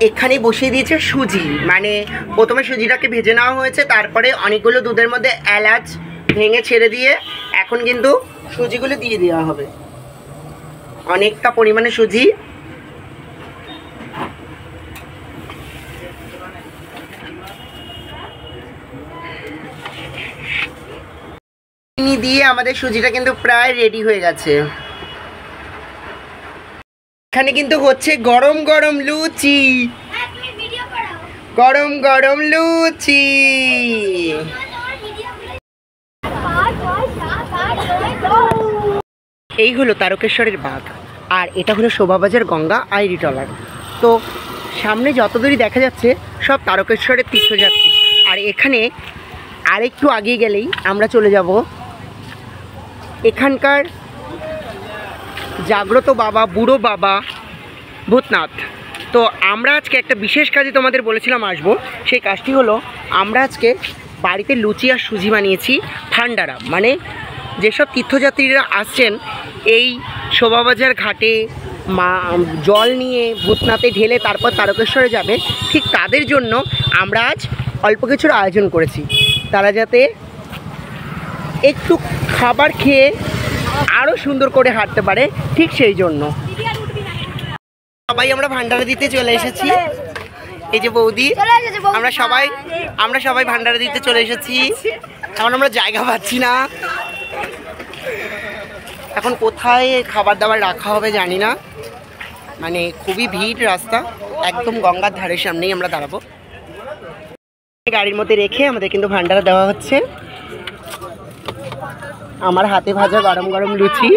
এখানে বসিয়ে দিয়েছে সুজি, মানে প্রথমে সুজিটাকে ভেজে নেওয়া হয়েছে, তারপরে অনেকগুলো দুধের মধ্যে এলাচ ভেঙে ছেড়ে দিয়ে এখন কিন্তু সুজিগুলো দিয়ে দেওয়া হবে। অনেকটা পরিমাণে সুজি, চিনি দিয়ে আমাদের সুজিটা কিন্তু প্রায় রেডি হয়ে গেছে। এখানে কিন্তু হচ্ছে গরম গরম লুচি, গরম গরম লুচি। এই হলো তারকেশ্বরের বাঁধ, আর এটা হলো শোভাবাজার গঙ্গা আইরি ট্রলার। তো সামনে যতদূরই দেখা যাচ্ছে সব তারকেশ্বরের তীর্থযাত্রী। আর এখানে আরেকটু আগিয়ে গেলেই আমরা চলে যাব এখানকার জাগ্রত বাবা, বুড়ো বাবা ভূতনাথ। তো আমরা আজকে একটা বিশেষ কাজে তোমাদের বলেছিলাম আসবো, সেই কাজটি হলো আমরা আজকে বাড়িতে লুচি আর সুজি বানিয়েছি ভান্ডারা। মানে যেসব তীর্থযাত্রীরা আসছেন এই শোভাবাজার ঘাটে জল নিয়ে ভূতনাথে ঢেলে তারপর তারকেশ্বরে যাবে, ঠিক তাদের জন্য আমরা আজ অল্প কিছুর আয়োজন করেছি, তারা যাতে একটু খাবার খেয়ে আরও সুন্দর করে হাঁটতে পারে, ঠিক সেই জন্য সবাই আমরা ভান্ডারা দিতে চলে এসেছি। এই যে বৌদি, আমরা সবাই ভান্ডারা দিতে চলে এসেছি। এখন আমরা জায়গা পাচ্ছি না, এখন কোথায় খাবার দাবার রাখা হবে জানি না, মানে খুবই ভিড় রাস্তা, একদম গঙ্গার ধারের সামনেই আমরা দাঁড়াবো। গাড়ির মধ্যে রেখে আমাদের কিন্তু ভান্ডারা দেওয়া হচ্ছে। আমার হাতে ভাজা গরম গরম লুচি,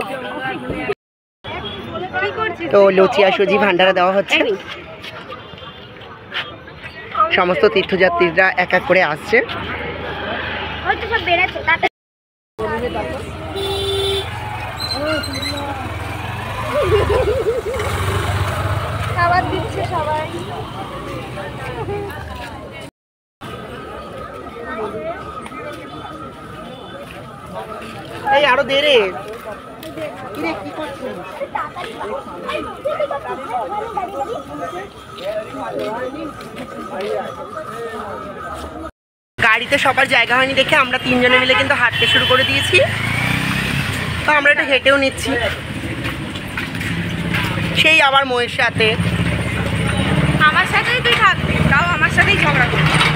তো লুচি আর সুজি ভান্ডারা দেওয়া হচ্ছে। সমস্ত তীর্থযাত্রীরা এক এক করে আসছে। খাবার দিচ্ছে সবাই। এই আরো দেরে গাড়িতে সবার জায়গা হয়নি দেখে আমরা তিনজনে মিলে কিন্তু হাঁটতে শুরু করে দিয়েছি। তো আমরা একটু হেঁটেও নিচ্ছি, সেই আবার মোয়ের সাথে। আমার সাথেই তুই থাকবি, তাও আমার সাথেই ঝগড়া করবি।